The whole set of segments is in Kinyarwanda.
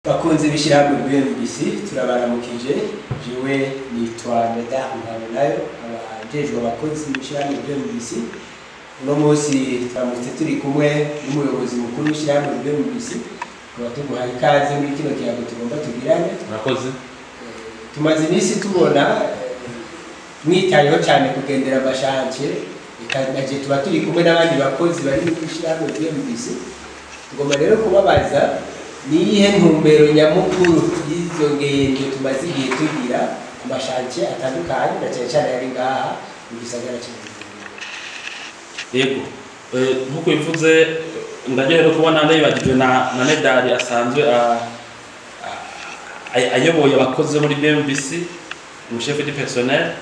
Bakunze bishyiramwe BMBC turabaramukije jiwe nitwa Medard Nkabanayo abajejwe abakozi bishyiramwe BMBC uno munsi turamutse turi kumwe n'umuyobozi mukuru w'ishyirahamwe BMBC tuguhaye ikaze muri kino kiyago tugomba tugirane. Murakoze. Tumaze iminsi tubona mwitayeho cyane kugendera amashantiye ikanaje tuba turi kumwe n'abandi bakozi bari mu ishyirahamwe BMBC. Tugomba rero kubabaza niyihe ntumbero nyamukuru y'izo ngendo tumaze igihe tugira ku mashantiye atandukanye na cyane yari ngaha mu gisagara cya Yego nkuko bivuze ndagerero kubona ndayibagijwe na Medard asanzwe ayoboye abakozi muri BMBC mu chef de personnel.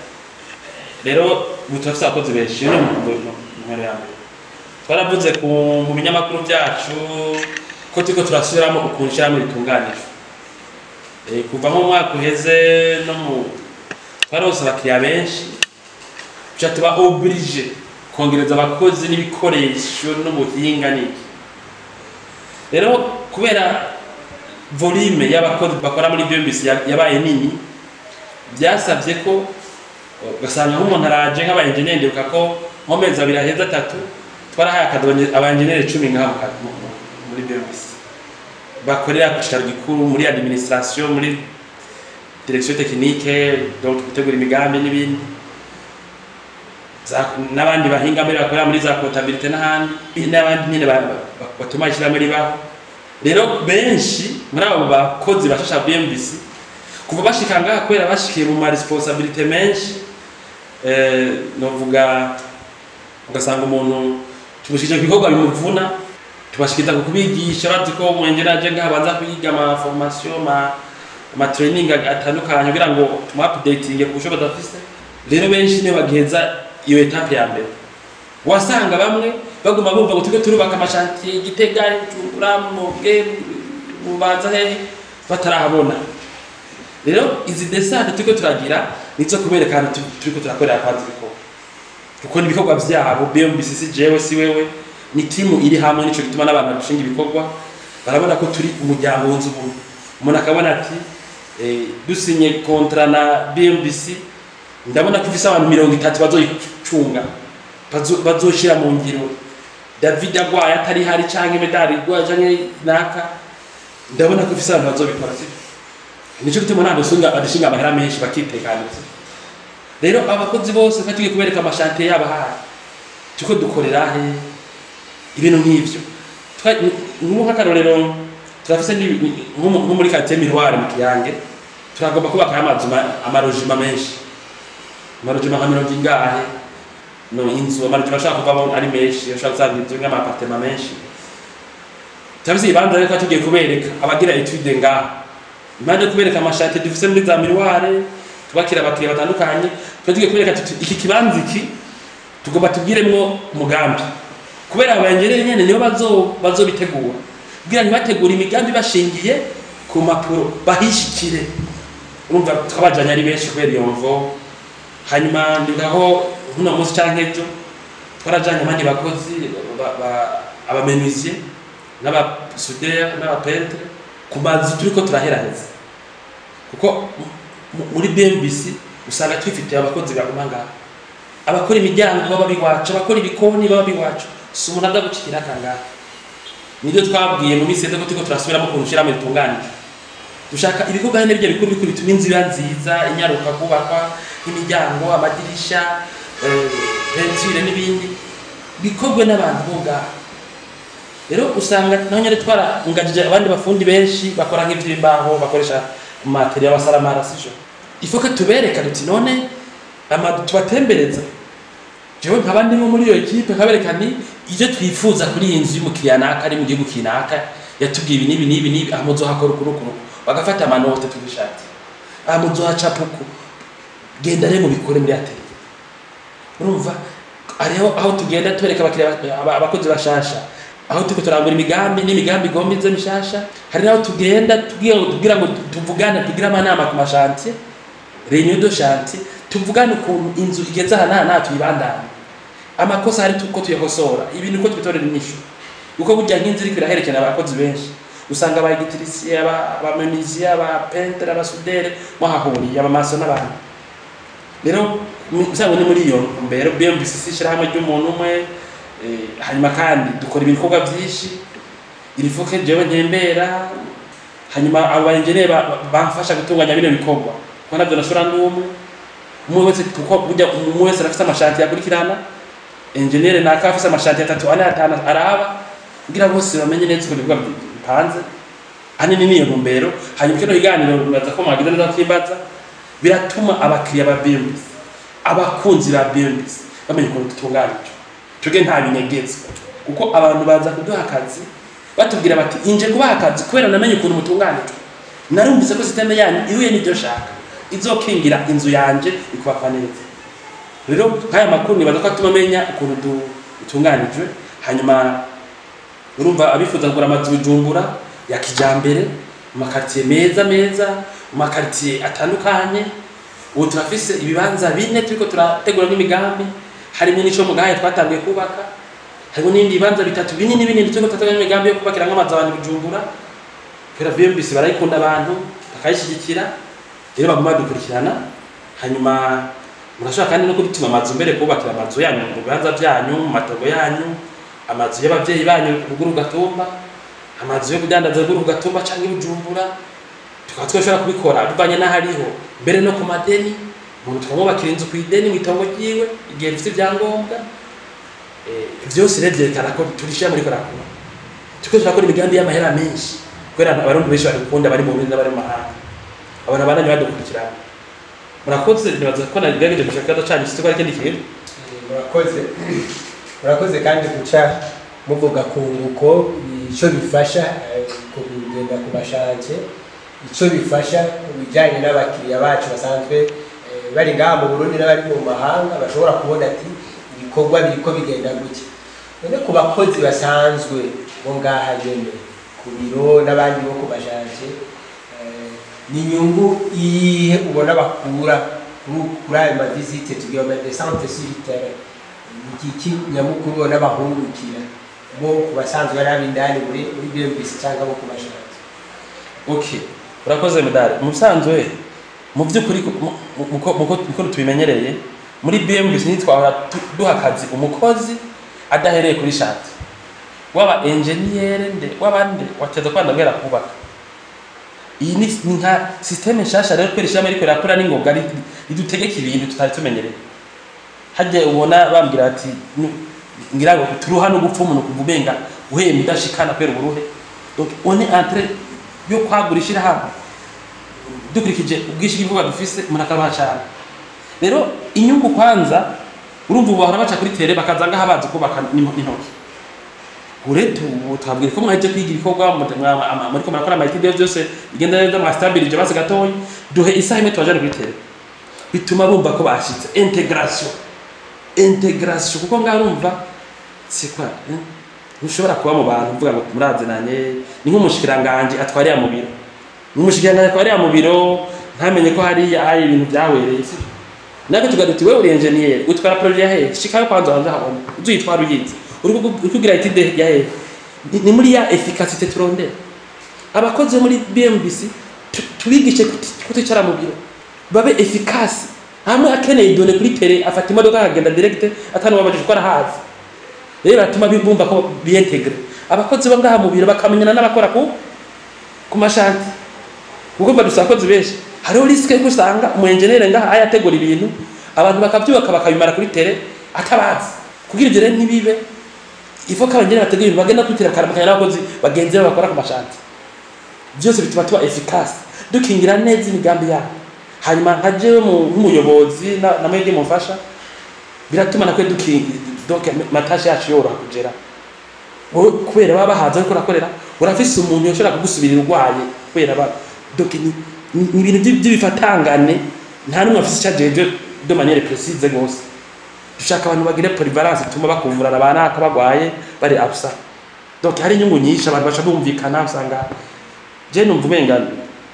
Rero mutafisa abakozi benshi no mu yamwe twaravuze mu binyamakuru byacu ko turiko turasubiramo ukunshira muri tunganije kuva mu mwaka uheze no mu twarose abakiriya benshi tuba oblige kongereza abakozi n'ibikoresho n'ubuhinga niki. Rero kubera volume y'abakozi bakora muri BMBC yabaye nini byasabye ko gasanga nk'umuntu araje nk'abaengineer ndibuka ko mu mezi abiri aheza 3 twarahaye akadonye abaengineer 10 ngaho muri BMBC bakorera ku cyaro gikuru muri administration muri direction technique donc gutegura imigambi n'ibindi n'abandi bahinga muri bakorera muri za comptabilité n'abandi nyine batuma ishyira muri baho. Rero benshi muri abo bakozi bashasha BMBC kuva bashika ngaha kwera bashikiye mu ma responsabilité menshi novuga ugasanga umuntu tumushikije ibikorwa bimuvuna tubashikiza kubigisha bazi ko umwengereje ngaha banza kwiga ama formation ma training atandukanye kugira ngo tumu updating ku bushobozi bafise. Rero benshi ne bageza iyo etape ya mbere wasanga bamwe baguma bumva ngo turubaka amashantiye Gitega Uramo Bubanza hehe batarahabona. Rero izi desante turiko turagira nizo kuberekana turiko turakorera kwanza kuko nibikorwa byabo BMBC jewe si wewe ni timu iri hamwe nico gituma n'abantu bashinga ibikorwa barabona ko turi umuryango w'unzu umwe. Umuntu akabona ati dusinye kontra na BMBC ndabona ko ifise abantu 30 bazoyicunga bazoshira mu ngiro David agwaye atari hari canke Medard igwaye canke naka ndabona ko ifise abantu bazobikora sibyo. Nico gituma nando sunga adishinga amahera menshi bakitekaniza. Rero abakozi bose fatuye kubereka amashantiye yaba hayi tuko dukorera he ibintu nk'ivyo nk'akarorero turafise nko muri quartier Miroir mu Kiyange turagomba kubaka amarojima menshi amarojima nka 100 ingahe no inzu amarojima ashaka kuvamo ari menshi ashaka gusanga inzu nk'amapartement menshi turafise ibanda rero tugiye kubereka abagira etude ngaha imande kubereka amashantiye dufise muri za Miroir tubakira abakiriya batandukanye tugiye kubereka iki kibanza iki tugomba tubwiremwo umugambi kubera abayengereye nyene niyo bazobitegura kugira ntibategura imigambi bashingiye ku mapuro bahishikire. Urumva twabajanye ari benshi kubera iyo mvo. Hanyuma ndigaho hano munsi canke ejo twarajanye abandi bakozi abamenuisier n'abasudeur n'abapeintre ku mazu turiko turaheraheza kuko muri BMBC usanga twifitiye abakozi bakumanga abakora imiryango baba biwacu abakora ibikoni baba biwacu si umuntu adagukira kanga. Nibyo twabwiye mu minsi ko turiko turasubiramo kunshira muri tunganije dushaka ibikorwa hene bijya bikuru bituma inzu nziza inyaruka kubakwa imiryango amadirisha ventile n'ibindi bikorwe n'abantu boga. Rero usanga naho nyere twara ngajije abandi bafundi benshi bakora nk'ivyimbaho bakoresha material basaramara sijo ifoka tubereka duti none tubatembereza jewe nkabandi bo muri iyo equipe kabereka ni ije twifuza kuri iyi nzu y'umukiriya naka ari mu gihugu kinaka yatubwiye ibi nibi amuzo hakora ukurukuno bagafata amanote tubishati amuzo hacapuku genda rero mubikore muri atelier. Urumva ariho aho tugenda tubereka abakiriya abakozi bashasha aho tuko turangura imigambi gombize mishasha hari naho tugenda tugira ngo tuvugane tugira amanama ku mashantiye réunion de chantier tuvugane ukuntu inzu igeze aha tuyibandana amakosa hari tuko tuyakosora ibintu ko tubitorera inyishu uko burya nk'inzira iraherekana abakozi benshi usanga aba electricien aba menuisier aba peintre aba soudeur mwahahuriye aba maso n'abantu rero usanga ni muri iyo mbere BMBC sishira hamwe ry'umuntu umwe hanyuma kandi dukora ibikorwa byinshi irifuke jewe ntembera hanyuma abo engineer bamfasha gutunganya bino bikorwa ko nabyo nashora ndumwe umwe wese kuko burya umwe wese afite amashanti yakurikirana engineer naka afite amashanti 3 4 5 araba kugira bose bamenye neza ko bikorwa bipanze anini niyo ntumbero hanyuma kino higaniro baza ko mwagize neza kwimbaza biratuma abakiriya ba BMBC abakunzi ba BMBC bamenye ko tutunganije tuge nta binegezwa kuko abantu baza kuduha akazi batubwira bati inje kubaha akazi kubera namenye ukuntu mutunganije narumvise ko system yanyu ihuye n'ibyo shaka izokingira inzu yanje ikubakwa neza rero haya makuru nibaza ko tumamenya ukuntu dutunganije hanyuma urumva abifuza kugura amazu Bujumbura ya kijambere mu makartier meza mu makartier atandukanye ubu turafise ibibanza bine turiko turategura n'imigambi harimo n'ico mugaye twatangiye kubaka harimo n'indi bibanza bitatu binini turiko turategura n'imigambi yo kubakira nk'amazu abantu Bujumbura kubera BMBC barayikunda abantu bakayishigikira rero baguma dukurikirana hanyuma murashaka kandi no kubituma amazu mbere kubakira amazu yanyu mu bibanza byanyu mu matogo yanyu amazu y'abavyeyi banyu ruguru gatumba amazu yo kudandaza ruguru gatumba canke Bujumbura tukaba twashobora kubikora bivanye n'ahariho mbere no ku madeni umuntu twamubakira inzu ku ideni mu itongo ryiwe igihe rifite ibyangombwa byose revyerekana ko turishira muri korakora turakora imigambi y'amahera menshi kubera abarundi benshi barikunda bari mu Burundi n'abari mu mahanga abana bananye badukurikirana murakoze nibaza ko nagerageje gushaka cyane cyo kwari kindi kintu murakoze kandi guca muvuga kunguko ico bifasha kugenda ku bashanje ico bifasha bijanye n'abakiriya bacu basanzwe bari ngaha mu Burundi n'abari mu mahanga bashobora kubona ati ibikorwa biriko bigenda gutya none ku bakozi basanzwe bo ngaha nyene ku biro n'abandi bo ku bashanje ni nyungu iyihe ubona bakura kuri ayo mavisite tugiye mu descente sur terrain iki nyamukuru ubona bahungukira bo ku basanzwe bari abindani muri BMBC cyangwa bo ku bashanje okay urakoze medali musanzwe mu byukuri muko tubimenyereye muri BMBC nitwara duha akazi umukozi adahereye kuri shati waba engineer wabande wateza kwanda gwera kubaka iyi ni nka system nshasha rero kweresha Amerika yakora n'ingoga ridutegeka ibintu tutari tumenyereye hajye ubona bambwira ati ngira ngo turuha no gupfa umuntu kuvubenga uhe mudashikana kwera uburuhe donc on est en train yo kwagurishira hamwe dukurikije ubwishiki bwo badufise murakaba cyane rero inyungu kwanza urumva bahora baca kuri tere bakazanga habazi kubaka n'intoki uretu twabwire ko mwaje kwiga ibikorwa muri ko marakora amayitide byose igenda neza mwastabilije base gatoyi duhe isaha imwe twajana kuri tere bituma bumva ko bashitse integration kuko ngarumva sikwa ushobora kuba mu bantu mvuga ngo murazenanye ni nk'umushikiranganje atwariya mu biro n'umushikiranganje atwariya mu biro ntamenye ko hari ibintu byawereye nako tugaduti wewe uri engineer utwara projet yahe shikayo kwanza wanza habona uzitwara uyizi uri kugira itide yahe ni muri ya efficacité turondera abakoze muri BMBC tubigishe kuticara mu biro babe efficace hamwe akeneye done kuri tele afata imodoka akagenda direct atanu wabaje gukora hazi rero atuma bibumva ko biintegre abakozi bo ngaha mu biro bakamenyana n'abakora ku mashanti kuko badusakoze benshi hariho riske gusanga umu engineer ngaha ayategura ibintu abantu bakavyuka bakabimara kuri tele atabazi kugira ivyo rero ntibibe ifo ka engineer bategura ibintu bagenda kwitira karamukanya n'abakozi bagenzi bakora ku mashanti byose bituma tuba efficace dukingira neza imigambi yabo hanyuma nkajewe nk'umuyobozi na mwege mufasha biratuma nakwe donc matasha yacu yoroha kugera kubera baba bahaza ariko rakorera urafise umuntu yoshobora kugusubirira urwaye kubera ba donc ni ibintu by'ibifatangane nta numwe afise cyajeje de manière précise gose dushaka abantu bagire polyvalence tuma bakumvurana abana akabagwaye bari absent donc hari inyungu nyinshi abantu basha bumvikana usanga je numva umenga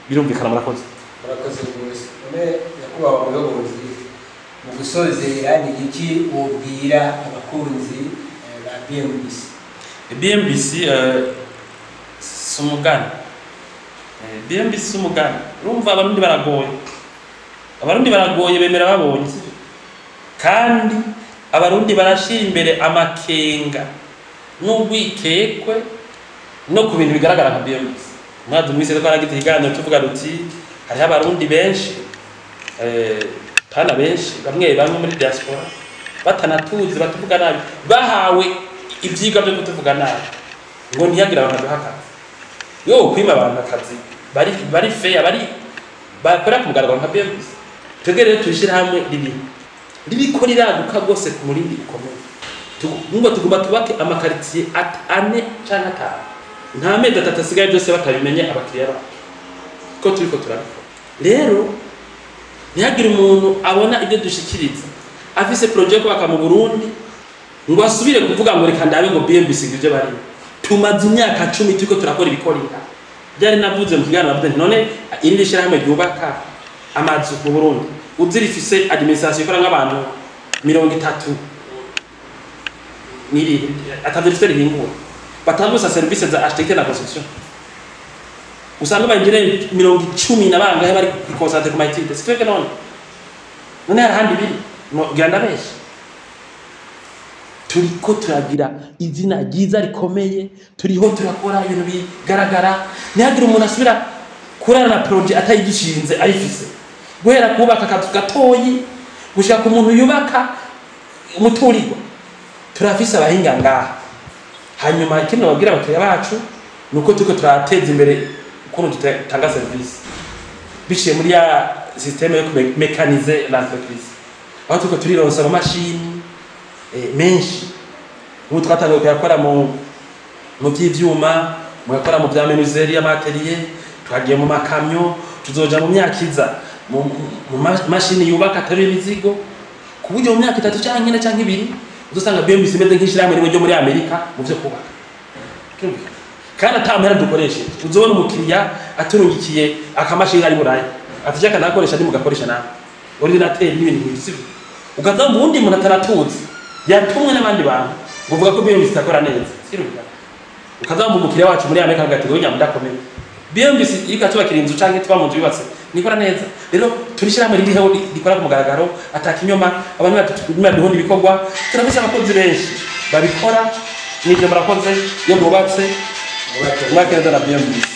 birumvikana murakoze rwose none yakubaho umuyobozi mu gusozera ni iki ubwira abakunzi ba BMBC sumugani BMBC sumugani urumva abarundi baragoye bemera babonye kandi abarundi barashira imbere amakenga n'ubwikekwe no ku bintu bigaragara nka BMBC mwadumwise ko aragize ikiganiro tuvuga ruti hari abarundi benshi kana benshi bamwe muri diaspora batanatuzi batuvuga nabi bahawe ivyigwa byo kutuvuga nabi ngo ntiyagira abantu bahaka yo kwima abantu akazi bari fair bari bakora ku mugaragaro nka BMBC twegere tuyishira hamwe ribiko riraguka gose ku murindi ukomeye tugomba tubake amakaritiye ane canke atanu nta mezi atatu asigaye byose batabimenye abakiriya babo ko turiko turabikora rero ntihagire umuntu abona ibyo dushikiriza afise projet ko mu Burundi ngo asubire kuvuga ngo reka ndabe ngo BMBC ibyo bari tumaze imyaka 10 turiko turakora ibikorera byari navuze mu kiganiro navuze none irindi shira hamwe ryubaka amazu mu Burundi uzirifise administration ikora nk'abantu 30 niri atavifite rihingura batanguza service za architecture na construction usanga bangire 10 nabangahe bari concentrate ku maitide sifeke none harahandi biri no ganda beshi turiko turagira izina ryiza rikomeye turiho turakora ibintu bigaragara ntihagire umuntu asubira kurana na project atayigishinze ayifise guhera kubaka akazu gatoyi gushaka umuntu yubaka umuturirwa turafise abahinga ngaha hanyuma ikindi babwira abakiriya bacu nuko turiko turateza imbere ukuntu dutanga service biciye muri ya systeme yo mekanize l'entreprise aho turiko turironsa ama machine menshi ubu twatangiye kuyakora mu by'ivyuma mu yakora mu bya menuiserie y'amaterier twagiye mu makamyo tuzoja mu myaka mu machine yubaka atari imizigo ku buryo mu myaka 3 canke 4 canke 2 uzosanga BMBC imeze nk'ishirahamwe ryo muri Amerika mu byo kubaka kandi atamera dukoreshe uzobona umukiriya aturungikiye akamashini ari burayi atijaka nakoresha ndi mugakoresha nawe ordinateur n'ibintu nk'ibyo ukaza mu wundi muntu ataratuzi yatumwe n'abandi bantu uvuga ko BMBC itakora neza siruka ukaza mu mukiriya wacu muri Amerika ngati ngo nyamudakomeye BMBC ikatubakira inzu canke tuba mu nzu yubatse nikora neza rero turishira muri riho dikora ku mugaragaro atakinyoma abantu baduhonda ibikorwa turafise abakozi benshi babikora n'ibyo murakoze yo mubatse mwakenza na BMBC